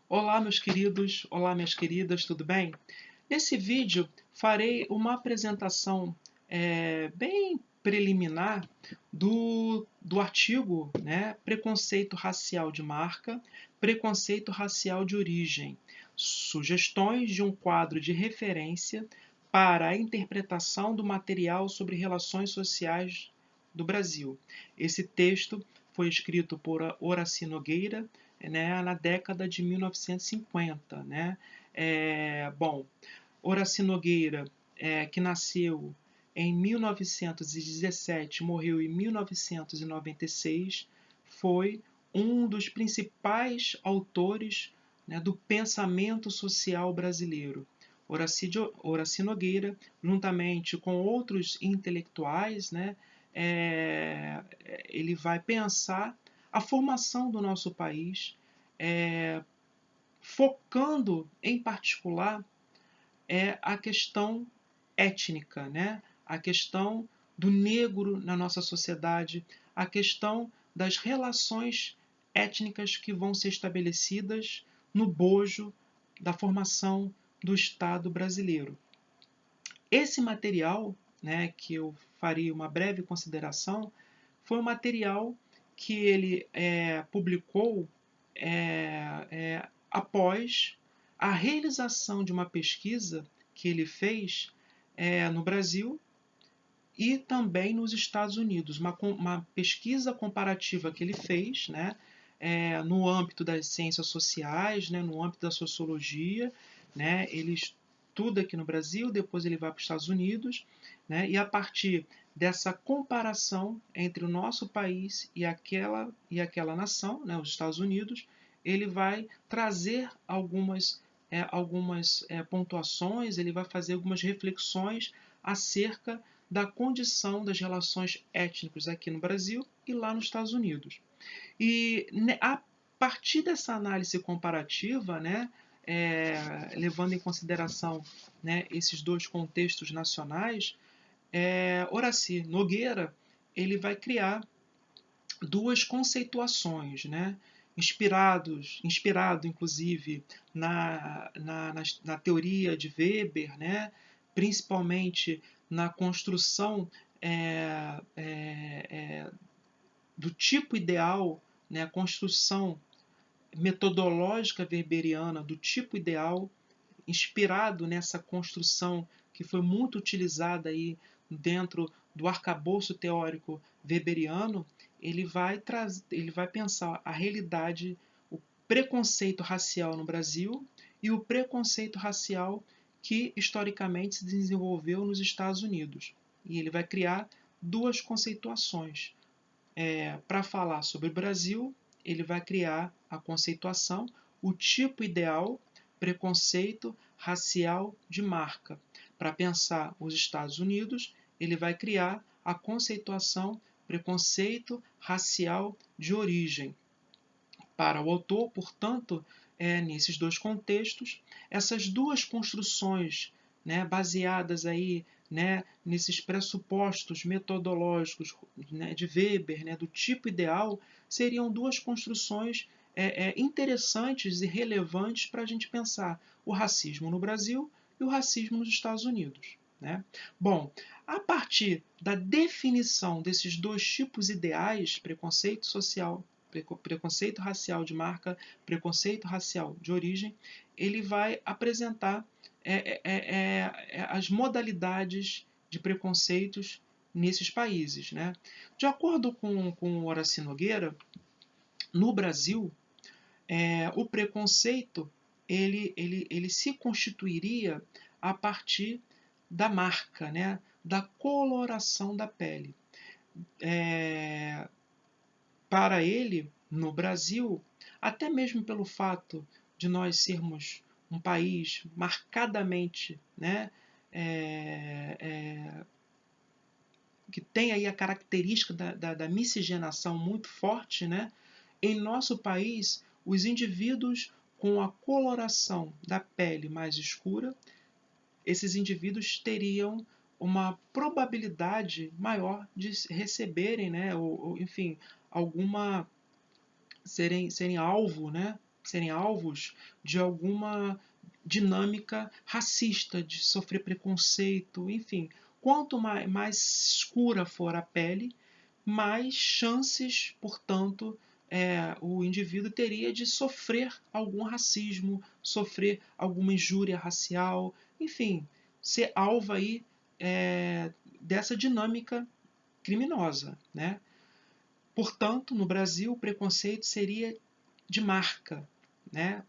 Olá, meus queridos, olá, minhas queridas, tudo bem? Nesse vídeo farei uma apresentação bem preliminar do artigo, né, Preconceito Racial de Marca, Preconceito Racial de Origem, sugestões de um quadro de referência para a interpretação do material sobre relações sociais do Brasil. Esse texto foi escrito por Horaci Nogueira, né, na década de 1950. Né? Bom, Horaci Nogueira, que nasceu em 1917, morreu em 1996, foi um dos principais autores, né, do pensamento social brasileiro. Horaci Nogueira, juntamente com outros intelectuais, né, ele vai pensar a formação do nosso país, focando em particular a questão étnica, né? A questão do negro na nossa sociedade, a questão das relações étnicas que vão ser estabelecidas no bojo da formação do Estado brasileiro. Esse material, né, que eu faria uma breve consideração, foi um material que ele publicou após a realização de uma pesquisa que ele fez no Brasil e também nos Estados Unidos, uma pesquisa comparativa que ele fez, né, no âmbito das ciências sociais, né, no âmbito da sociologia, né, ele estuda aqui no Brasil, depois ele vai para os Estados Unidos, né, e a partir dessa comparação entre o nosso país e aquela nação, né, os Estados Unidos, ele vai trazer algumas pontuações, ele vai fazer algumas reflexões acerca da condição das relações étnicas aqui no Brasil e lá nos Estados Unidos. E a partir dessa análise comparativa, né, levando em consideração, né, esses dois contextos nacionais, Horaci Nogueira ele vai criar duas conceituações, né, inspirado inclusive na teoria de Weber, né, principalmente na construção do tipo ideal, né, a construção metodológica weberiana do tipo ideal, inspirado nessa construção que foi muito utilizada aí dentro do arcabouço teórico weberiano, ele vai pensar a realidade, o preconceito racial no Brasil e o preconceito racial que historicamente se desenvolveu nos Estados Unidos. E ele vai criar duas conceituações. Para falar sobre o Brasil, ele vai criar a conceituação, o tipo ideal, preconceito racial de marca. Para pensar os Estados Unidos, ele vai criar a conceituação, preconceito racial de origem. Para o autor, portanto, nesses dois contextos, essas duas construções, né, baseadas aí, né, nesses pressupostos metodológicos, né, de Weber, né, do tipo ideal, seriam duas construções interessantes e relevantes para a gente pensar o racismo no Brasil e o racismo nos Estados Unidos. Né? Bom, a partir da definição desses dois tipos ideais, preconceito racial de marca, preconceito racial de origem, ele vai apresentar as modalidades de preconceitos nesses países. Né? De acordo com Horaci Nogueira, no Brasil, o preconceito ele se constituiria a partir da marca, né? Da coloração da pele. Para ele, no Brasil, até mesmo pelo fato de nós sermos um país marcadamente, né, que tem aí a característica da miscigenação muito forte, né, em nosso país, os indivíduos com a coloração da pele mais escura, esses indivíduos teriam uma probabilidade maior de receberem, né, ou enfim, alguma serem alvo, né, serem alvos de alguma dinâmica racista, de sofrer preconceito, enfim. Quanto mais escura for a pele, mais chances, portanto, o indivíduo teria de sofrer algum racismo, sofrer alguma injúria racial, enfim, ser alvo aí, dessa dinâmica criminosa, né? Portanto, no Brasil, o preconceito seria de marca, né?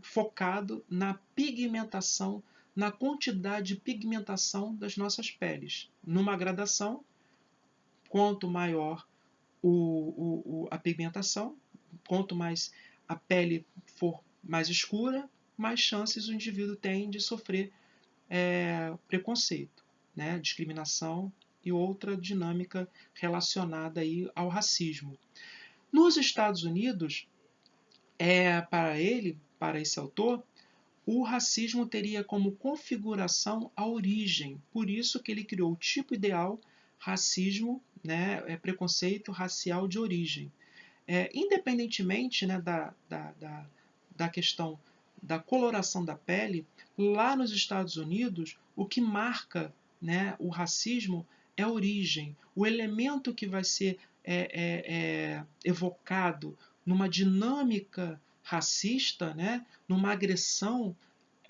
Focado na pigmentação, na quantidade de pigmentação das nossas peles. Numa gradação, quanto maior a pigmentação, quanto mais a pele for mais escura, mais chances o indivíduo tem de sofrer preconceito, né? Discriminação e outra dinâmica relacionada aí ao racismo. Nos Estados Unidos, para esse autor, o racismo teria como configuração a origem. Por isso que ele criou o tipo ideal racismo, né, preconceito racial de origem. Independentemente, né, da questão da coloração da pele, lá nos Estados Unidos, o que marca, né, o racismo é a origem. O elemento que vai ser evocado numa dinâmica racista, né, numa agressão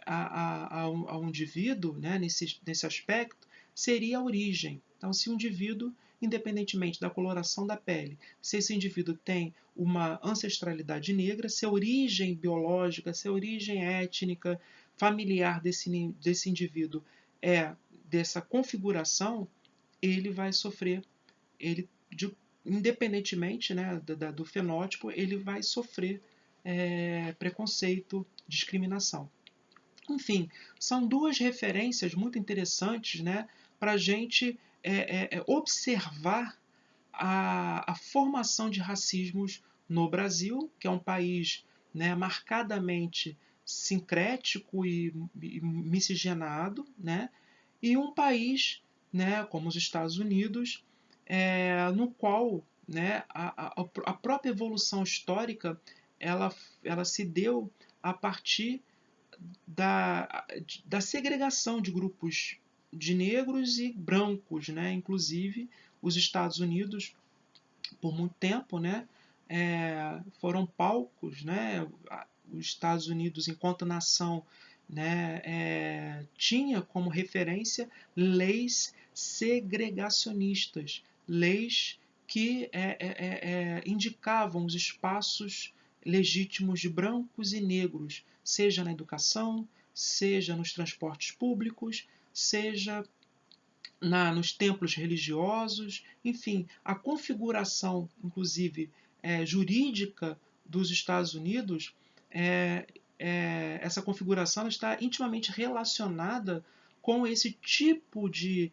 ao indivíduo, né, nesse aspecto, seria a origem. Então, se o indivíduo, independentemente da coloração da pele, se esse indivíduo tem uma ancestralidade negra, se a origem biológica, se a origem étnica, familiar desse indivíduo é dessa configuração, ele vai sofrer, ele, independentemente, né, do fenótipo, ele vai sofrer preconceito, discriminação. Enfim, são duas referências muito interessantes, né, para a gente observar a formação de racismos no Brasil, que é um país, né, marcadamente sincrético e miscigenado, né, e um país, né, como os Estados Unidos, no qual, né, a própria evolução histórica ela se deu a partir da segregação de grupos de negros e brancos, né? Inclusive os Estados Unidos, por muito tempo, né, foram palcos, né? Os Estados Unidos, enquanto nação, né, tinha como referência leis segregacionistas, leis que indicavam os espaços legítimos de brancos e negros, seja na educação, seja nos transportes públicos, seja nos templos religiosos, enfim, a configuração, inclusive, jurídica dos Estados Unidos, essa configuração está intimamente relacionada com esse tipo de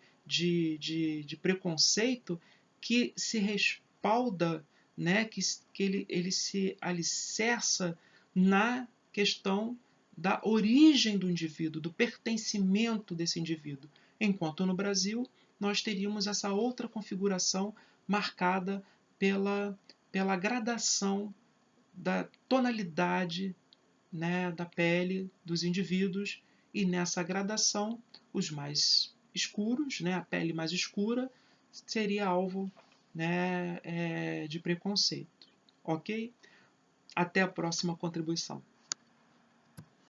preconceito que se respalda, né, que ele se alicerça na questão da origem do indivíduo, do pertencimento desse indivíduo. Enquanto no Brasil, nós teríamos essa outra configuração marcada pela gradação da tonalidade, né, da pele dos indivíduos, e nessa gradação, os mais escuros, né, a pele mais escura, seria alvo, né, de preconceito. Ok? Até a próxima contribuição.